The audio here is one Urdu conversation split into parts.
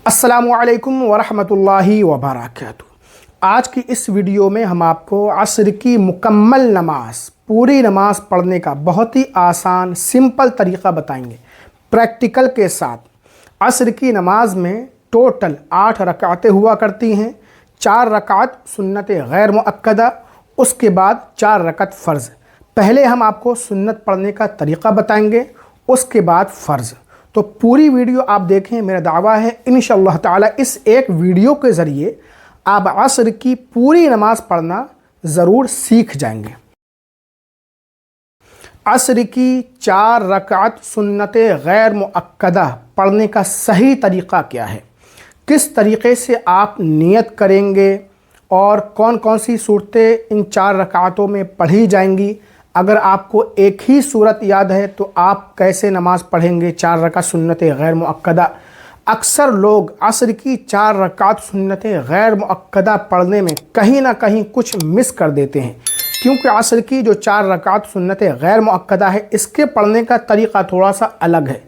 السلام علیکم ورحمۃ اللہ وبرکاتہ۔ آج کی اس ویڈیو میں ہم آپ کو عصر کی مکمل نماز، پوری نماز پڑھنے کا بہت ہی آسان سمپل طریقہ بتائیں گے پریکٹیکل کے ساتھ۔ عصر کی نماز میں ٹوٹل 8 رکعتیں ہوا کرتی ہیں، 4 رکعت سنت غیر مؤکدہ، اس کے بعد 4 رکعت فرض۔ پہلے ہم آپ کو سنت پڑھنے کا طریقہ بتائیں گے، اس کے بعد فرض۔ تو پوری ویڈیو آپ دیکھیں، میرا دعویٰ ہے انشاءاللہ تعالی اس ایک ویڈیو کے ذریعے آپ عصر کی پوری نماز پڑھنا ضرور سیکھ جائیں گے۔ عصر کی 4 رکعت سنت غیر مؤکدہ پڑھنے کا صحیح طریقہ کیا ہے، کس طریقے سے آپ نیت کریں گے اور کون کون سی صورتیں ان 4 رکعتوں میں پڑھی جائیں گی۔ اگر آپ کو ایک ہی صورت یاد ہے تو آپ کیسے نماز پڑھیں گے 4 رکعت سنت غیر مؤکدہ۔ اکثر لوگ عصر کی 4 رکعت سنت غیر مؤکدہ پڑھنے میں کہیں نہ کہیں کچھ مس کر دیتے ہیں، کیونکہ عصر کی جو 4 رکعت سنت غیر مؤکدہ ہے اس کے پڑھنے کا طریقہ تھوڑا سا الگ ہے۔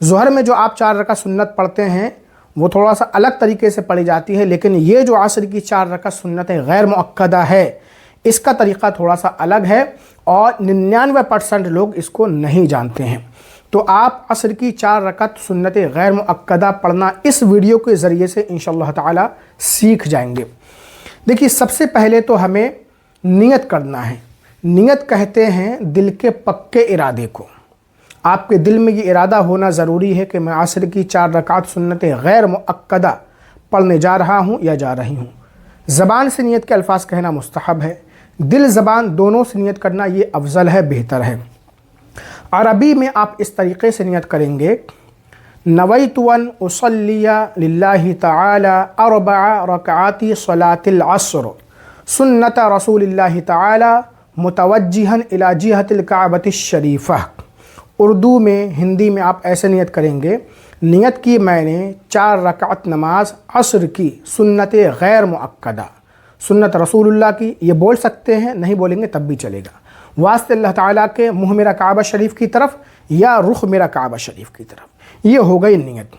ظہر میں جو آپ 4 رکعت سنت پڑھتے ہیں وہ تھوڑا سا الگ طریقے سے پڑھی جاتی ہے، لیکن یہ جو عصر کی 4 رکعت سنت غیر مؤکدہ ہے اس کا طریقہ تھوڑا سا الگ ہے اور 99% لوگ اس کو نہیں جانتے ہیں۔ تو آپ عصر کی 4 رکعت سنت غیر مؤکدہ پڑھنا اس ویڈیو کے ذریعے سے انشاءاللہ تعالی سیکھ جائیں گے۔ دیکھیے، سب سے پہلے تو ہمیں نیت کرنا ہے۔ نیت کہتے ہیں دل کے پکے ارادے کو۔ آپ کے دل میں یہ ارادہ ہونا ضروری ہے کہ میں عصر کی 4 رکعت سنت غیر مؤکدہ پڑھنے جا رہا ہوں یا جا رہی ہوں۔ زبان سے نیت کے الفاظ کہنا مستحب ہے، دل زبان دونوں سے نیت کرنا یہ افضل ہے، بہتر ہے۔ عربی میں آپ اس طریقے سے نیت کریں گے: نویت ان اصلی للہ تعالی 4 رکعات صلاۃ العصر سنت رسول اللہ تعالی متوجہا الی جہت الکعبۃ الشریفہ۔ اردو میں، ہندی میں آپ ایسے نیت کریں گے: نیت کی میں نے 4 رکعت نماز عصر کی سنت غیر مؤکدہ، سنت رسول اللہ کی۔ یہ بول سکتے ہیں، نہیں بولیں گے تب بھی چلے گا، واسطے اللہ تعالیٰ کے منہ میرا کعبہ شریف کی طرف یا رخ میرا کعبہ شریف کی طرف۔ یہ ہو گئی نیت۔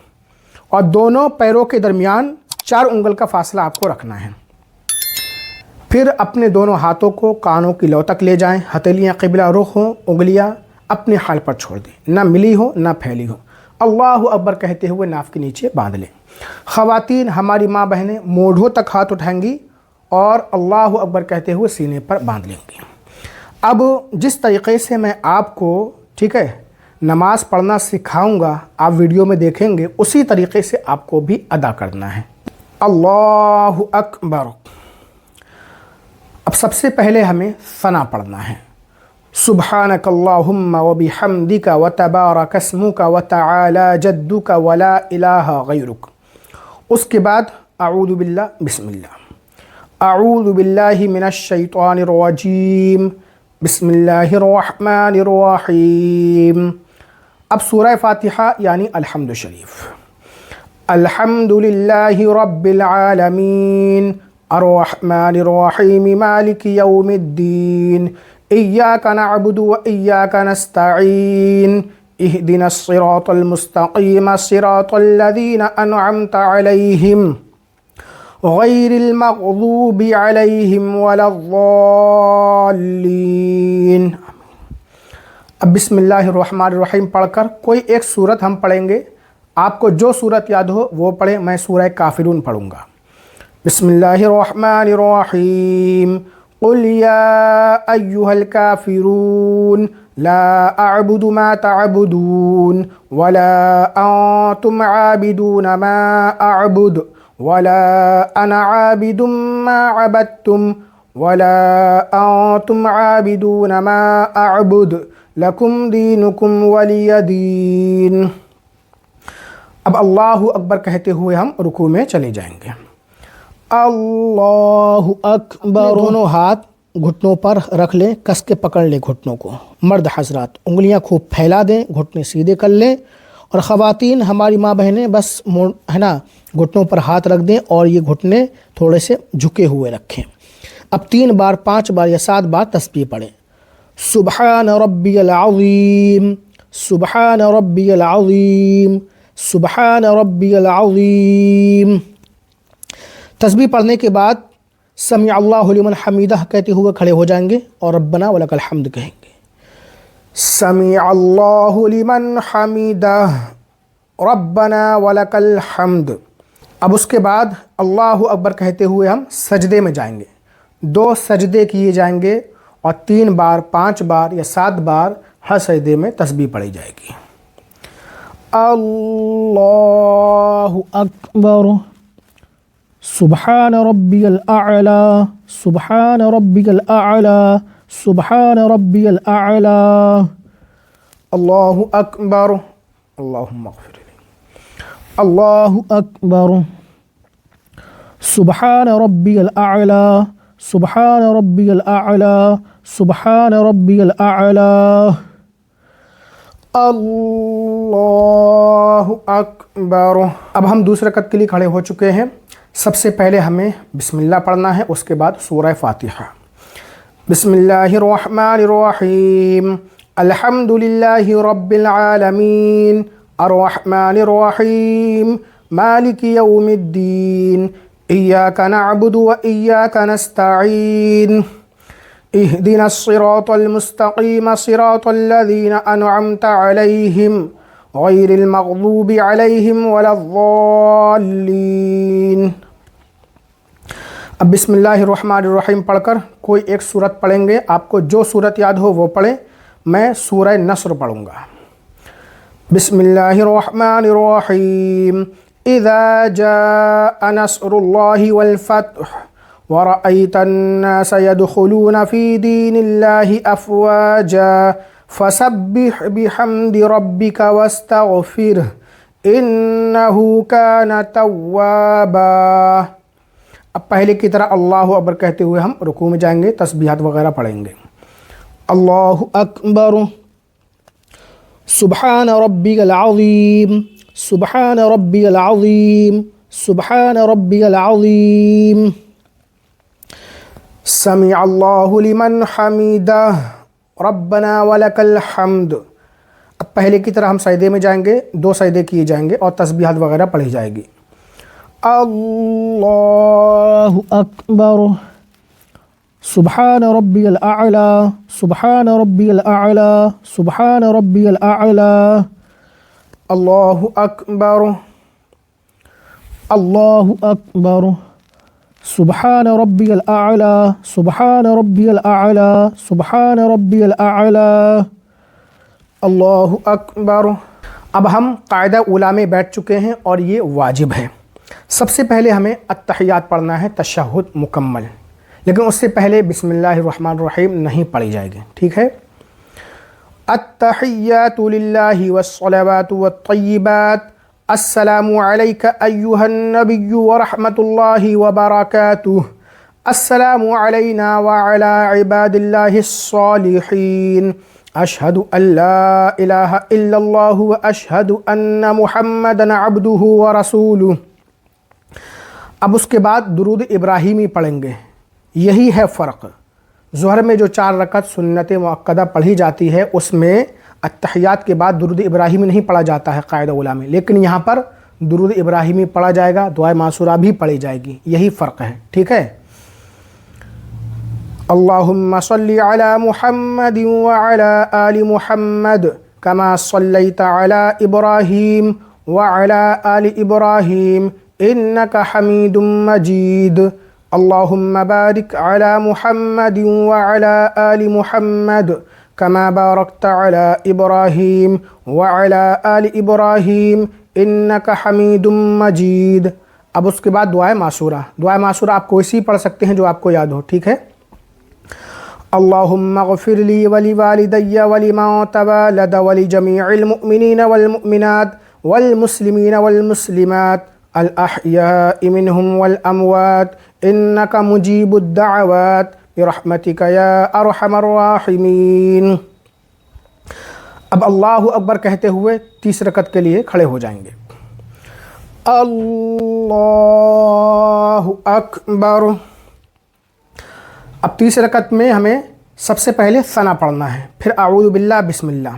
اور دونوں پیروں کے درمیان 4 انگل کا فاصلہ آپ کو رکھنا ہے۔ پھر اپنے دونوں ہاتھوں کو کانوں کی لو تک لے جائیں، ہتھیلیاں قبلہ رخ ہوں، انگلیاں اپنے حال پر چھوڑ دیں، نہ ملی ہو نہ پھیلی ہو۔ اللہ اکبر کہتے ہوئے ناف کے نیچے باندھ لیں۔ خواتین، ہماری ماں بہنیں مونڈھوں تک ہاتھ اٹھائیں گی اور اللہ اکبر کہتے ہوئے سینے پر باندھ لیں گی۔ اب جس طریقے سے میں آپ کو نماز پڑھنا سکھاؤں گا، آپ ویڈیو میں دیکھیں گے، اسی طریقے سے آپ کو بھی ادا کرنا ہے۔ اللہ اکبر۔ اب سب سے پہلے ہمیں ثنا پڑھنا ہے: سبحانک اللہم وبحمدک وتبارک اسمک وتعالی جدک ولا الہ غیرک۔ اس کے بعد اعوذ باللہ، بسم اللہ، اعوذ باللہ من الشیطان الرجیم، بسم اللہ الرحمن الرحیم۔ اب سورہ فاتحہ یعنی الحمد شریف: الحمد للہ رب العالمین الرحمن الرحیم مالک یوم الدین ایاک نعبد و ایاک نستعین اہدنا الصراط المستقیم صراط الذین انعمت علیہم غیر المغضوب علیہم ولا الضالین۔ اب بسم اللہ الرحمن الرحیم پڑھ کر کوئی ایک سورت ہم پڑھیں گے۔ آپ کو جو سورت یاد ہو وہ پڑھیں۔ میں سورہ کافرون پڑھوں گا۔ بسم اللہ الرحمن الرحیم۔ قل یا ایہا الکافرون لا اعبد ما تعبدون ولا انتم عابدون ما اعبد ولا انا عابد ما عبدتم ولا انتم عابدون ما اعبد لکم دینکم ولی دین۔ اب اللہ اکبر کہتے ہوئے ہم رکوع میں چلے جائیں گے۔ اللہ اکبر۔ دونوں ہاتھ گھٹنوں پر رکھ لیں، کس کے پکڑ لیں گھٹنوں کو۔ مرد حضرات انگلیاں خوب پھیلا دیں، گھٹنے سیدھے کر لیں، اور خواتین ہماری ماں بہنیں بس گھٹنوں پر ہاتھ رکھ دیں اور یہ گھٹنے تھوڑے سے جھکے ہوئے رکھیں۔ اب 3 بار 5 بار یا 7 بار تسبیح پڑھیں: سبحان ربی العظیم، سبحان ربی العظیم، سبحان ربی العظیم۔ تسبیح پڑھنے کے بعد سمیع اللہ لمن حمیدہ کہتے ہوئے کھڑے ہو جائیں گے اور ربنا ولک الحمد کہیں گے۔ سمیع اللہ لمن حمیدہ ربنا ولک الحمد۔ اب اس کے بعد اللہ اکبر کہتے ہوئے ہم سجدے میں جائیں گے۔ 2 سجدے کیے جائیں گے اور 3 بار 5 بار یا 7 بار ہر سجدے میں تسبیح پڑھی جائے گی۔ اللہ اکبر سبحان ربی الاعلی سبحان ربی الاعلی سبحان ربی الاعلی۔ اللہ اکبر اللہم اغفر لی۔ اللہ اکبر سبحان ربی الاعلی سبحان ربی الاعلی سبحان ربی الاعلی۔ اللہ اکبر۔ اب ہم دوسرے رکعت کے لیے کھڑے ہو چکے ہیں۔ سب سے پہلے ہمیں بسم اللہ پڑھنا ہے، اس کے بعد سورہ فاتحہ۔ بسم اللہ الرحمن الرحیم، الحمد للہ رب العالمین، الرحمن الرحیم، مالک یوم الدین، ایاک نعبد و ایاک نستعین، اہدنا الصراط المستقیم صراط الذین انعمت علیہم غیر المغضوب علیہم ولا الضالین۔ اب بسم اللہ الرحمن الرحیم پڑھ کر کوئی ایک سورت پڑھیں گے۔ آپ کو جو سورت یاد ہو وہ پڑھیں۔ میں سورہ نصر پڑھوں گا۔ بسم اللہ الرحمن الرحیم، اذا جاء نصر اللہ والفتح ورأيت الناس يدخلون في دين الله أفواجا فسبح بحمد ربك واستغفره إنه كان توابا۔ اب پہلے کی طرح اللہ اکبر کہتے ہوئے ہم رکوع میں جائیں گے، تسبیحات وغیرہ پڑھیں گے۔ اللہ اکبر سبحان ربی العظیم سبحان ربی العظیم سبحان ربی العظیم، سمیع اللہ لمن حمیدہ ربنا ولک الحمد۔ اب پہلے کی طرح ہم سجدے میں جائیں گے، 2 سجدے کیے جائیں گے اور تسبیحات وغیرہ پڑھی جائے گی۔ اللہ اکبر سبحان ربی الاعلی سبحان ربی الاعلی سبحان ربی الاعلی۔ اللہ اکبر اللہ اکبر سبحان ربی الاعلی سبحان ربی الاعلی سبحان ربی الاعلی۔ اللہ اکبر۔ اب ہم قاعدہ اولیٰ میں بیٹھ چکے ہیں اور یہ واجب ہے۔ سب سے پہلے ہمیں التحیات پڑھنا ہے، تشہد مکمل، لیکن اس سے پہلے بسم اللہ الرحمن الرحیم نہیں پڑھی جائے گی، ٹھیک ہے؟ التحیات للہ والصلوات والطیبات، السلام علیک ایہا النبی ورحمۃ اللہ وبرکاتہ، السلام علینا وعلی عباد اللہ الصالحین، اشہد ان لا الہ الا اللہ واشہد ان محمدا عبدہ ورسولہ۔ اب اس کے بعد درود ابراہیمی پڑھیں گے۔ یہی ہے فرق۔ ظہر میں جو 4 رکعت سنت مؤکدہ پڑھی جاتی ہے اس میں التحیات کے بعد درود ابراہیمی نہیں پڑھا جاتا ہے قاعدہ اولیٰ میں، لیکن یہاں پر درود ابراہیمی پڑھا جائے گا، دعائے معصورہ بھی پڑھی جائے گی۔ یہی فرق ہے، ٹھیک ہے؟ اللہم صلی علی محمد وعلی آل محمد کما صلیت علی ابراہیم وعلی آل ابراہیم انک حمید مجید۔ اللہم بارک علی محمد وعلی آل محمد کما بارکت علی ابراہیم وعلی آل ابراہیم انک حمید مجید۔ اب اس کے بعد دعائے معصورہ۔ دعائے معصورہ آپ کوئی سی پڑھ سکتے ہیں جو آپ کو یاد ہو، ٹھیک ہے؟ اللہم اغفر لی ولوالدی ولمن تولد ولجمیع المؤمنین والمؤمنات والمسلمین والمسلمات الاحیاء منہم والاموات انک مجیب الدعوات برحمتک یا ارحم الراحمین۔ اب اللہ اکبر کہتے ہوئے 30 رکعت کے لیے کھڑے ہو جائیں گے۔ اللہ اکبر۔ اب 30 رکعت میں ہمیں سب سے پہلے ثنا پڑھنا ہے، پھر اعوذ باللہ بسم اللہ۔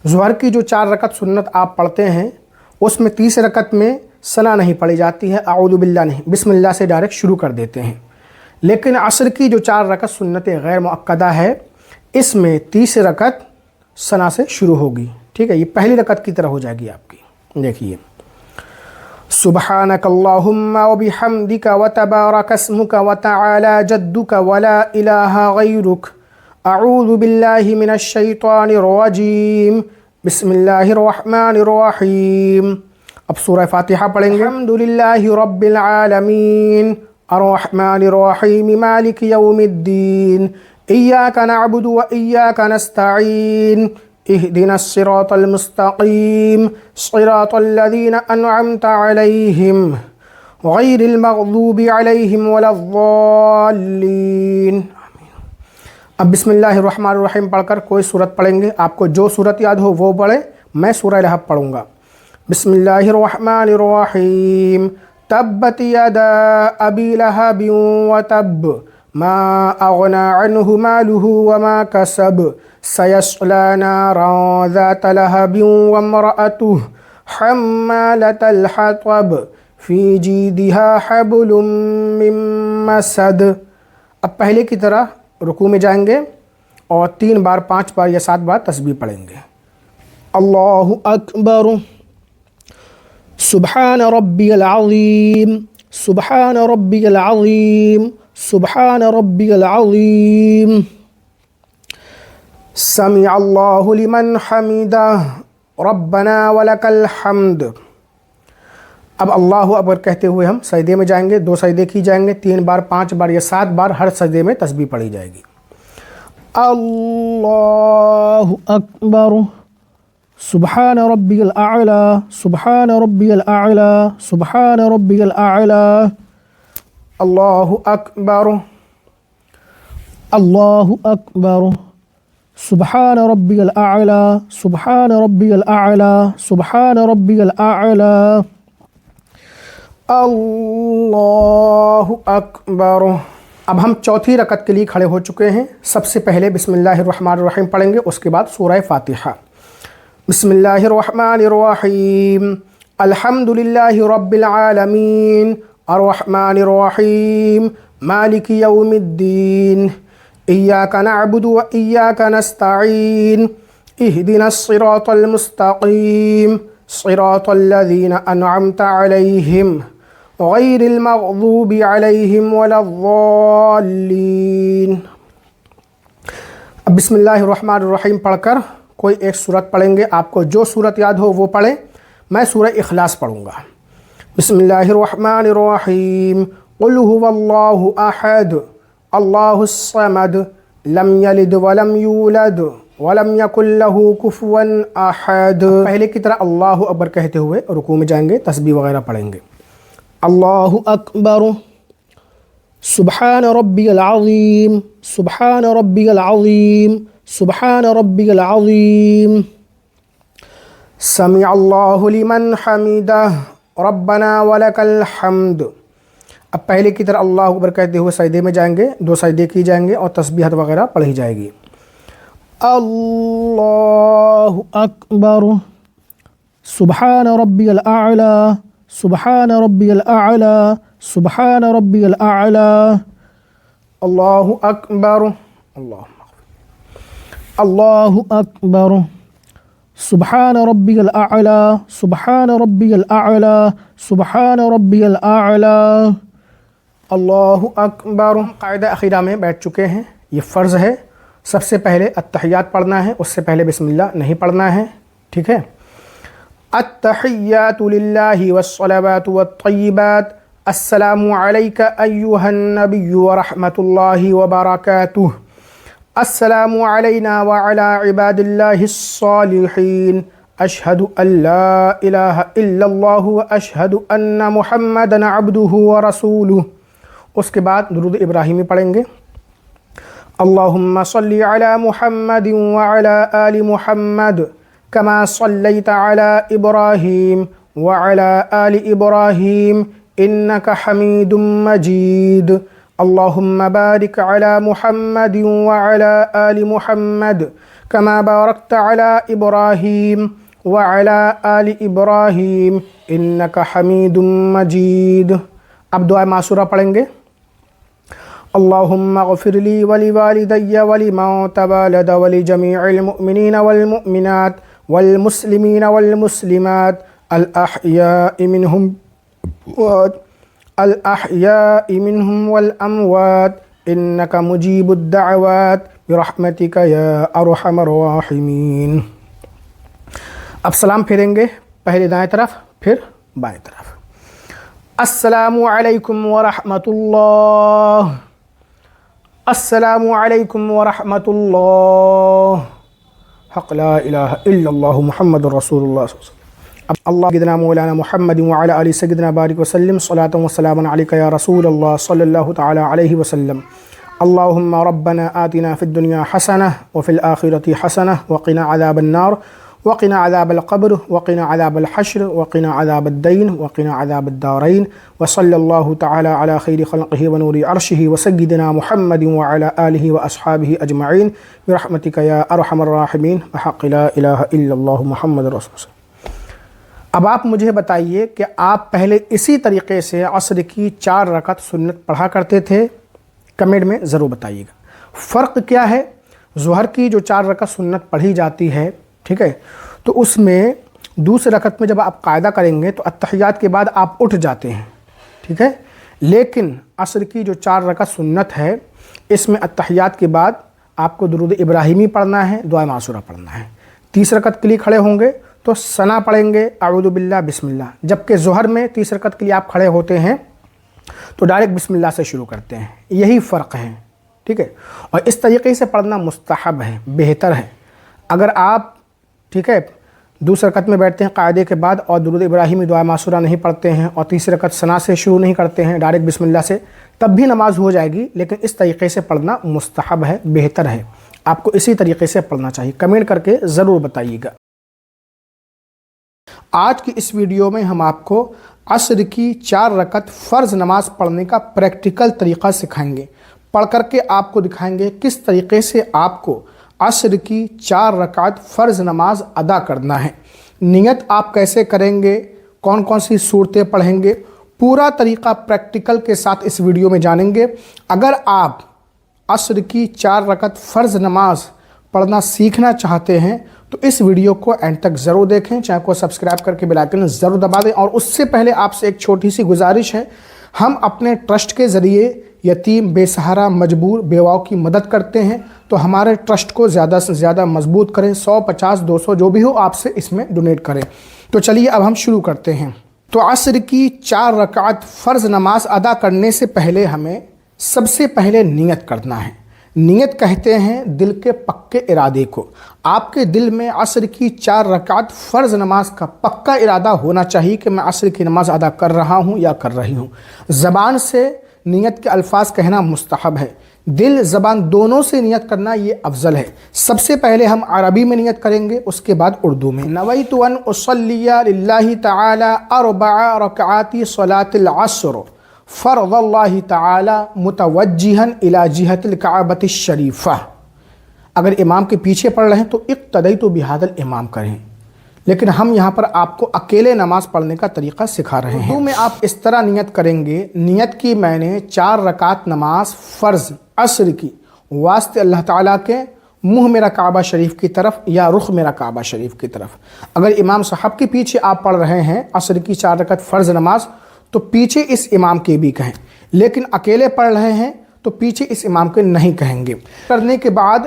ظہر کی جو 4 رکعت سنت آپ پڑھتے ہیں اس میں تیسری رکعت میں ثنا نہیں پڑھی جاتی ہے، اعوذ باللہ نہیں، بسم اللہ سے ڈائریکٹ شروع کر دیتے ہیں۔ لیکن عصر کی جو 4 رکعت سنت غیر مؤکدہ ہے، اس میں تیسری رکعت ثنا سے شروع ہوگی، ٹھیک ہے؟ یہ پہلی رکعت کی طرح ہو جائے گی آپ کی۔ دیکھیے، سبحانک اللہم وبحمدک وتبارک اسمک وتعالی جدک ولا الہ غیرک، اعوذ باللہ من الشیطان الرجیم، بسم اللہ الرحمن الرحیم۔ اب سورہ فاتحہ پڑھیں گے۔ الحمدللہ رب العالمین الرحمن الرحیم مالک یوم الدین، ایاک نعبد و ایاک نستعین، اہدنا الصراط المستقیم، صراط الذین انعمت علیہم غیر المغضوب علیہم ولا الضالین۔ اب بسم اللہ الرحمن الرحیم پڑھ کر کوئی صورت پڑھیں گے، آپ کو جو صورت یاد ہو وہ پڑھیں۔ میں سورہ لہب پڑھوں گا۔ بسم اللہ الرحمن الرحیم، تبت یدا ابی لہب وتب، ما اغنى عنه ماله وما كسب، سيصلى نارا ذات لهب وامرأته حمالة الحطب، في جيدها حبل من مسد۔ اب پہلے کی طرح رکوع میں جائیں گے اور 3 بار 5 بار یا 7 بار تسبیح پڑھیں گے۔ اللہ اکبر، سبحان ربی العظیم، سبحان ربی العظیم، سبحان ربی العظیم، سمع اللہ لمن حمدہ، ربنا ولک الحمد۔ اب اللہ اکبر کہتے ہوئے ہم سجدے میں جائیں گے، 2 سجدے کی جائیں گے، 3 بار 5 بار یا 7 بار ہر سجدے میں تسبیح پڑھی جائے گی۔ اللہ اکبر، سبحان ربی الاعلی، سبحان ربی الاعلی، سبحان ربی الاعلی، اللہ اکبر، اللہ اکبر، سبحان ربی الاعلی، سبحان ربی الاعلی، سبحان ربی الاعلی، اللہ اکبر۔ اب ہم چوتھی رکعت کے لیے کھڑے ہو چکے ہیں۔ سب سے پہلے بسم اللہ الرحمن الرحیم پڑھیں گے، اس کے بعد سورہ فاتحہ۔ بسم اللہ الرحمن الرحیم، الحمدللہ رب العالمین الرحمن الرحیم مالک یوم الدین، ایاک نعبد و ایاک نستعین، اہدنا الصراط المستقیم، صراط الذین انعمت علیہم غیر المغضوب علیہم ولا الضالین۔ اب بسم اللہ الرحمن الرحیم پڑھ کر کوئی ایک سورت پڑھیں گے، آپ کو جو سورت یاد ہو وہ پڑھیں۔ میں سورہ اخلاص پڑھوں گا۔ بسم اللہ الرحمن الرحیم، قل هو اللہ احد اللہ الصمد لم یلد ولم یولد ولم یکن لہ کفوا احد۔ پہلے کی طرح اللہ اکبر کہتے ہوئے رکوع میں جائیں گے، تسبیح وغیرہ پڑھیں گے۔ اللہ اکبر، سبحان ربی العظیم، سبحان ربی العظیم، سبحان ربی العظیم، سمع اللہ لمن حمدہ، ربنا ولک الحمد۔ اب پہلے کی طرح اللہ اکبر کہتے ہوئے سجدے میں جائیں گے، 2 سجدے کی جائیں گے اور تسبیحات وغیرہ پڑھی جائے گی۔ اللہ اکبر، سبحان ربی الاعلی، سبحان ربی الاعلی، سبحان ربی الاعلی، اللہ اکبر، اللہ اکبر، سبحان ربی الاعلی، سبحان ربی الاعلی، سبحان ربی الاعلی، اللہ اکبر۔ قاعدہ اخیرہ میں بیٹھ چکے ہیں، یہ فرض ہے۔ سب سے پہلے التحیات پڑھنا ہے، اس سے پہلے بسم اللہ نہیں پڑھنا ہے، ٹھیک ہے؟ التحیات للہ والصلوات والطیبات، السلام علیک ایہا النبی ورحمۃ اللہ وبرکاتہ، السلام علینا وعلی عباد اللہ الصالحین، اشہد ان لا الہ الا اللہ واشہد ان محمدا عبدہ ورسولہ۔ اس کے بعد درود ابراہیمی پڑھیں گے۔ اللہم صلی علی محمد وعلی آل محمد کما صلیت علی ابراہیم وعلی آل ابراہیم انک حمید مجید۔ اللہم بارک علی محمد وعلی آل محمد کما بارکت علی ابراہیم وعلى آل إبراهيم إنك حميد مجيد. اب دعا معصورہ پڑھیں گے. اللهم اغفر لي ولوالدي ولمن تولد ولجميع المؤمنين والمؤمنات والمسلمين والمسلمات الأحياء منهم والأموات إنك مجيب الدعوات برحمتك يا أرحم الراحمين. اب سلام پھیریں گے، پہلے دائیں طرف پھر بائیں طرف. السلام علیکم ورحمۃ اللہ. السلام علیکم ورحمۃ اللہ. حق لا الہ الا اللہ محمد رسول اللہ صلی اللہ علیہ وسلم. اللہ سیدنا مولانا محمد وعلی آل سیدنا بارک وسلم صلاۃ و سلام علیک یا رسول اللہ صلی اللہ تعالی علیہ وسلم. اللہم ربنا آتنا فی الدنیا حسنہ وفی الآخرۃ حسنہ وقنا عذاب النار وقنا عذاب القبر وقنا عذاب الحشر وقنا عذاب الدین وقنا عذاب الدارین. وصلی اللہ تعالی علی خیر خلقہ ونور عرشہ وسیدنا محمد وعلی آلہ واصحابہ اجمعین برحمتک یا ارحم الراحمین بحق لا الہ الا اللہ محمد رسول اللہ. اب آپ مجھے بتائیے کہ آپ پہلے اسی طریقے سے عصر کی 4 رکعت سنت پڑھا کرتے تھے؟ کمنٹ میں ضرور بتائیے گا. فرق کیا ہے؟ ظہر کی جو 4 رکعت سنت پڑھی جاتی ہے، ٹھیک ہے، تو اس میں دوسری رکعت میں جب آپ قاعدہ کریں گے تو اتحیات کے بعد آپ اٹھ جاتے ہیں، ٹھیک ہے. لیکن عصر کی جو 4 رکعت سنت ہے، اس میں اتحیات کے بعد آپ کو درود ابراہیمی پڑھنا ہے، دعا معصورہ پڑھنا ہے. تیسری رکعت کے لیے کھڑے ہوں گے تو ثنا پڑھیں گے، اعوذ باللہ بسم اللہ. جبکہ ظہر میں تیسری رکعت کے لیے آپ کھڑے ہوتے ہیں تو ڈائریکٹ بسم اللہ سے شروع کرتے ہیں. یہی فرق ہے، ٹھیک ہے. اور اس طریقے سے پڑھنا مستحب ہے، بہتر ہے. اگر آپ، ٹھیک ہے، دوسری رکعت میں بیٹھتے ہیں قاعدے کے بعد اور درود ابراہیمی دعا معصورہ نہیں پڑھتے ہیں اور تیسری رکعت ثنا سے شروع نہیں کرتے ہیں، ڈائریکٹ بسم اللہ سے، تب بھی نماز ہو جائے گی. لیکن اس طریقے سے پڑھنا مستحب ہے، بہتر ہے. آپ کو اسی طریقے سے پڑھنا چاہیے. کمنٹ کر کے ضرور بتائیے گا. آج کی اس ویڈیو میں ہم آپ کو عصر کی 4 رکعت فرض نماز پڑھنے کا پریکٹیکل طریقہ سکھائیں گے. پڑھ کر کے آپ کو دکھائیں گے کس طریقے سے آپ کو عصر کی 4 رکعت فرض نماز ادا کرنا ہے. نیت آپ کیسے کریں گے، کون کون سی صورتیں پڑھیں گے، پورا طریقہ پریکٹیکل کے ساتھ اس ویڈیو میں جانیں گے. اگر آپ عصر کی 4 رکعت فرض نماز پڑھنا سیکھنا چاہتے ہیں تو اس ویڈیو کو اینڈ تک ضرور دیکھیں. چینل کو سبسکرائب کر کے بیل آئیکن ضرور دبا دیں. اور اس سے پہلے آپ سے ایک چھوٹی سی گزارش ہے، ہم اپنے ٹرسٹ کے ذریعے یتیم، بے سہارا، مجبور بیواؤں کی مدد کرتے ہیں. تو ہمارے ٹرسٹ کو زیادہ سے زیادہ مضبوط کریں. 100، 50، 200 جو بھی ہو آپ سے اس میں ڈونیٹ کریں. تو چلیے اب ہم شروع کرتے ہیں. تو عصر کی 4 رکعت فرض نماز ادا کرنے سے پہلے ہمیں سب سے پہلے نیت کرنا ہے. نیت کہتے ہیں دل کے پکے ارادے کو. آپ کے دل میں عصر کی 4 رکعت فرض نماز کا پکا ارادہ ہونا چاہیے کہ میں عصر کی نماز ادا کر رہا ہوں یا کر رہی ہوں. زبان سے نیت کے الفاظ کہنا مستحب ہے، دل زبان دونوں سے نیت کرنا یہ افضل ہے. سب سے پہلے ہم عربی میں نیت کریں گے، اس کے بعد اردو میں. نویت ان اصلی للہ تعالی 4 رکعات صلاۃ العصر فرض اللہ تعالی متوجہا الی جہت الکعبۃ الشریفہ. اگر امام کے پیچھے پڑھ رہے ہیں تو اقتدیت بہذا الامام کریں. لیکن ہم یہاں پر آپ کو اکیلے نماز پڑھنے کا طریقہ سکھا رہے ہیں. اردو میں آپ اس طرح نیت کریں گے، نیت کی میں نے 4 رکعت نماز فرض عصر کی واسطے اللہ تعالیٰ کے منہ میرا کعبہ شریف کی طرف یا رخ میرا کعبہ شریف کی طرف. اگر امام صاحب کے پیچھے آپ پڑھ رہے ہیں عصر کی 4 رکعت فرض نماز تو پیچھے اس امام کے بھی کہیں. لیکن اکیلے پڑھ رہے ہیں تو پیچھے اس امام کے نہیں کہیں گے. کرنے کے بعد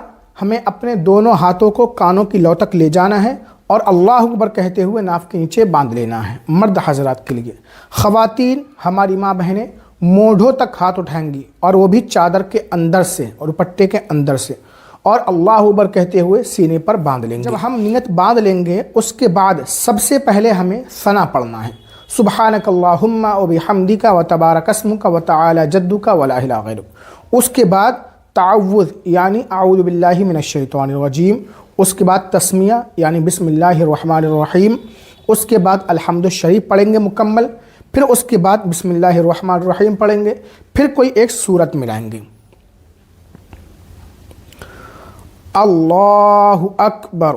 ہمیں اپنے دونوں ہاتھوں کو کانوں کی لو تک لے جانا ہے اور اللہ اکبر کہتے ہوئے ناف کے نیچے باندھ لینا ہے. مرد حضرات کے لیے، خواتین ہماری ماں بہنیں مونڈھوں تک ہاتھ اٹھائیں گی اور وہ بھی چادر کے اندر سے اور دوپٹے کے اندر سے، اور اللہ اکبر کہتے ہوئے سینے پر باندھ لیں گے. جب ہم نیت باندھ لیں گے اس کے بعد سب سے پہلے ہمیں ثنا پڑھنا ہے. سبحانک اللہم و بحمدک و تبارک اسمک و تعالی جدک و لا الہ غیرک. اس کے بعد تعوذ یعنی اعوذ باللہ من الشیطان الرجیم. اس کے بعد تسمیہ یعنی بسم اللہ الرحمن الرحیم. اس کے بعد الحمد شریف پڑھیں گے مکمل. پھر اس کے بعد بسم اللہ الرحمن الرحیم پڑھیں گے. پھر کوئی ایک سورت ملائیں گے. اللہ اکبر.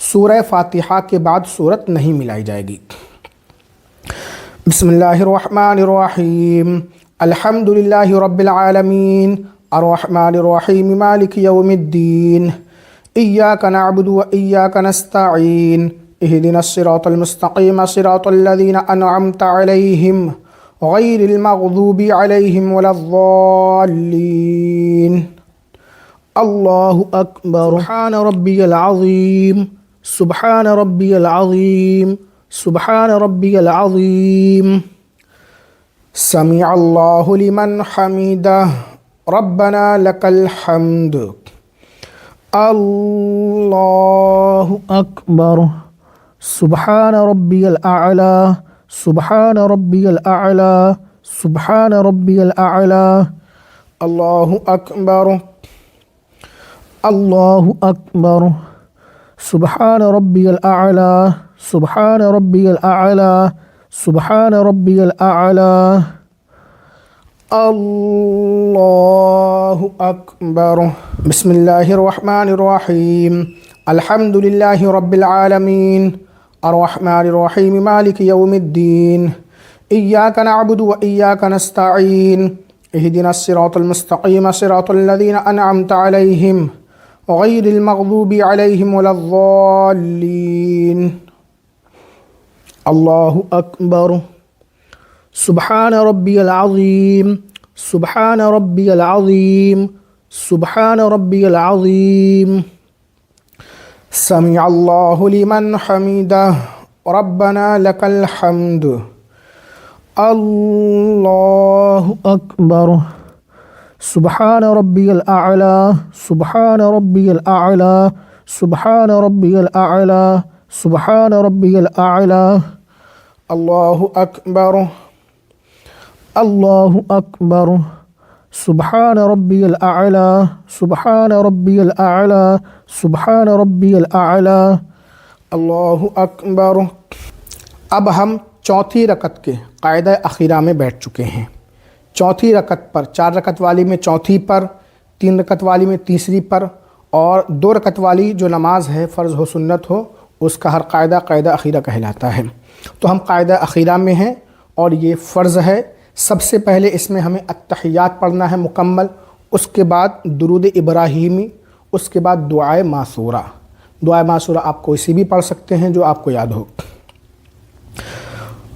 سورہ فاتحہ کے بعد سورت نہیں ملائی جائے گی۔ بسم اللہ الرحمن الرحیم، الحمد للہ رب العالمین، الرحمن الرحیم، مالک یوم الدین، ایاک نعبد و ایاک نستعین، اہدنا الصراط المستقیم صراط الذین انعمت علیہم غیر المغضوب علیہم ولا الضالین۔ اللہ اکبر۔ سبحان ربی العظیم، سبحان ربی العظیم، سبحان ربی العظیم۔ سمع اللہ لمن حمدہ، ربنا لک الحمد۔ اللہ اکبر۔ سبحان ربی الاعلی، سبحان ربی الاعلی، سبحان ربی الاعلی۔ اللہ اکبر، اللہ اکبر۔ سبحان ربی الاعلی، سبحان ربی الاعلی، سبحان ربی الاعلی۔ اللہ اکبر۔ بسم اللہ الرحمن الرحیم، الحمد للہ رب العالمین، الرحمن الرحیم، مالک یوم الدین، ایاک نعبد و ایاک نستعین، اہدنا الصراط المستقیم صراط الذین انعمت علیہم غیر المغضوب علیہم ولا الضالین۔ اللہ اکبر۔ سبحان ربی العظیم، سبحان ربی العظیم، سبحان ربی العظیم۔ سمع اللہ لمن حمدہ، ربنا لک الحمد۔ اللہ اکبر۔ سبحان ربی الاعلی، سبحان ربی الاعلی، سبحان ربی الاعلی، سبحان ربی الاعلی۔ اللہ اکبر، اللہ اکبر۔ سبحان ربی الاعلی، سبحان ربی الاعلی، سبحان ربی الاعلی۔ اللہ اکبر۔ اب ہم چوتھی رکعت کے قاعدہ اخیرہ میں بیٹھ چکے ہیں۔ چوتھی رکعت پر، 4 رکعت والی میں چوتھی پر، 3 رکعت والی میں تیسری پر، اور 2 رکعت والی جو نماز ہے فرض ہو سنت ہو اس کا ہر قاعدہ قاعدہ اخیرہ کہلاتا ہے۔ تو ہم قاعدہ اخیرہ میں ہیں اور یہ فرض ہے۔ سب سے پہلے اس میں ہمیں التحیات پڑھنا ہے مکمل، اس کے بعد درود ابراہیمی، اس کے بعد دعائے معصورہ۔ دعائے معصورہ آپ کوئی سی بھی پڑھ سکتے ہیں جو آپ کو یاد ہو۔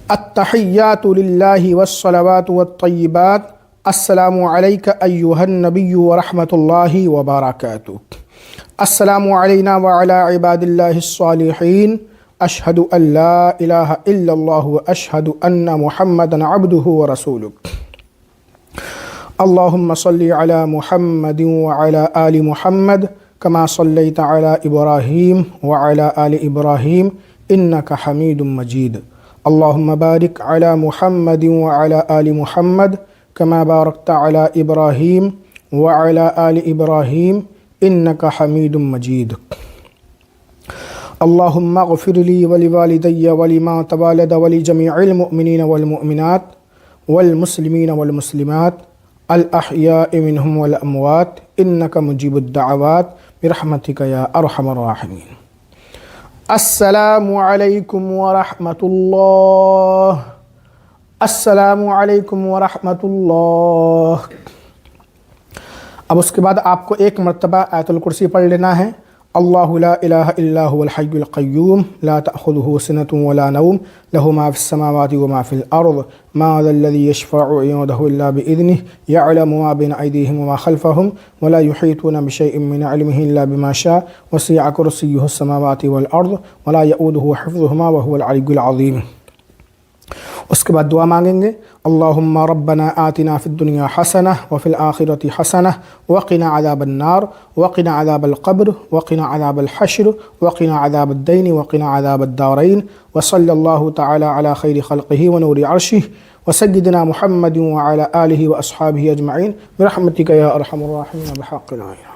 التحیات للہ والصلوات والطیبات، السلام علیک ایہا النبی ورحمۃ اللہ وبرکاتہ، السلام علینا وعلی عباد اللہ الصالحین، اشہد ان لا الہ الا اللہ واشہد ان محمدا عبدہ ورسولہ، اللہم صلی علی محمد وعلی آل محمد کما صلیت علی ابراہیم وعلی آل ابراہیم انک حمید مجید، اللہم بارک علی محمد وعلی آل محمد کما بارکت علی ابراہیم وعلی آل ابراہیم انک حمید مجید، اللہم اغفر لی ولوالدی ولمن تولد ولجمیع المؤمنین والمؤمنات والمسلمین والمسلمات الاحیاء منہم والاموات انک مجیب الدعوات برحمتک یا ارحم الراحمین۔ السلام علیکم ورحمۃ اللہ، السلام علیکم ورحمۃ اللہ۔ اب اس کے بعد آپ کو ایک مرتبہ آیت الکرسی پڑھ لینا ہے۔ اللہ لا الہ الا هو الحی القیوم لا تأخذہ سنۃ ولا نوم لہ ما فی السماوات وما فی الارض ما ذا الذی یشفع عنده الا بإذنہ یعلم ما بین ایدیہم وما خلفہم ولا یحیطون بشیء من علمہ الا بما شاء وسع کرسیہ السماوات والارض ولا یؤودہ حفظہما وہو العلی العظیم۔ اس کے بعد دعا مانگیں گے، اللہم ربنا آتنا فی الدنیا حسنہ وفی الآخرۃ حسنہ وقنا عذاب النار وقنا عذاب القبر وقنا عذاب الحشر وقنا عذاب الدین وقنا عذاب الدارین، وصلی اللہ تعالی علی خیر خلقہ ونور عرشہ وسیدنا محمد وعلی آلہ واصحابہ اجمعین برحمتک یا ارحم الراحمین بحق لا الہ۔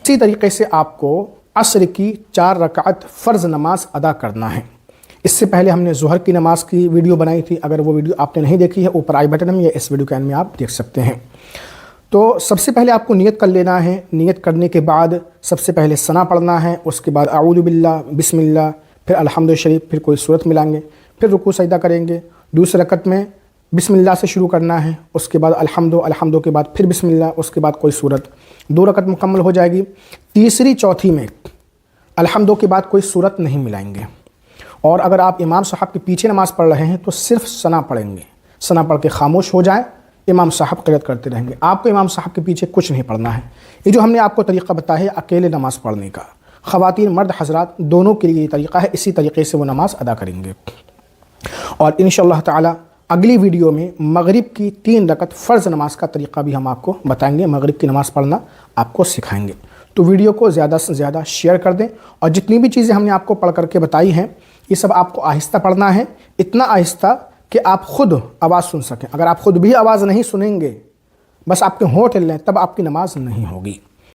اسی طریقے سے آپ کو عصر کی 4 رکعت فرض نماز ادا کرنا ہے۔ اس سے پہلے ہم نے ظہر کی نماز کی ویڈیو بنائی تھی، اگر وہ ویڈیو آپ نے نہیں دیکھی ہے اوپر آئی بٹن میں یا اس ویڈیو کے اینڈ میں آپ دیکھ سکتے ہیں۔ تو سب سے پہلے آپ کو نیت کر لینا ہے. نیت کرنے کے بعد سب سے پہلے ثنا پڑھنا ہے, اس کے بعد اعوذ باللہ, بسم اللہ, پھر الحمد شریف, پھر کوئی صورت ملائیں گے, پھر رکوع سجدہ کریں گے. دوسری رکعت میں بسم اللہ سے شروع کرنا ہے, اس کے بعد الحمد کے بعد پھر بسم اللہ, اس کے بعد کوئی صورت. 2 رکعت مکمل ہو جائے گی. تیسری چوتھی میں الحمد کے بعد کوئی صورت نہیں ملائیں گے. اور اگر آپ امام صاحب کے پیچھے نماز پڑھ رہے ہیں تو صرف ثنا پڑھیں گے. ثنا پڑھ کے خاموش ہو جائیں, امام صاحب قرأت کرتے رہیں گے. آپ کو امام صاحب کے پیچھے کچھ نہیں پڑھنا ہے. یہ جو ہم نے آپ کو طریقہ بتایا ہے اکیلے نماز پڑھنے کا, خواتین مرد حضرات دونوں کے لیے یہ طریقہ ہے. اسی طریقے سے وہ نماز ادا کریں گے. اور انشاءاللہ تعالی اگلی ویڈیو میں مغرب کی 3 رکعت فرض نماز کا طریقہ بھی ہم آپ کو بتائیں گے. مغرب کی نماز پڑھنا آپ کو سکھائیں گے. تو ویڈیو کو زیادہ سے زیادہ شیئر کر دیں. اور جتنی بھی چیزیں ہم نے آپ کو پڑھ کر کے بتائی ہیں یہ سب آپ کو آہستہ پڑھنا ہے, اتنا آہستہ کہ آپ خود آواز سن سکیں. اگر آپ خود بھی آواز نہیں سنیں گے, بس آپ کے ہونٹ ہل لیں, تب آپ کی نماز نہیں ہوگی.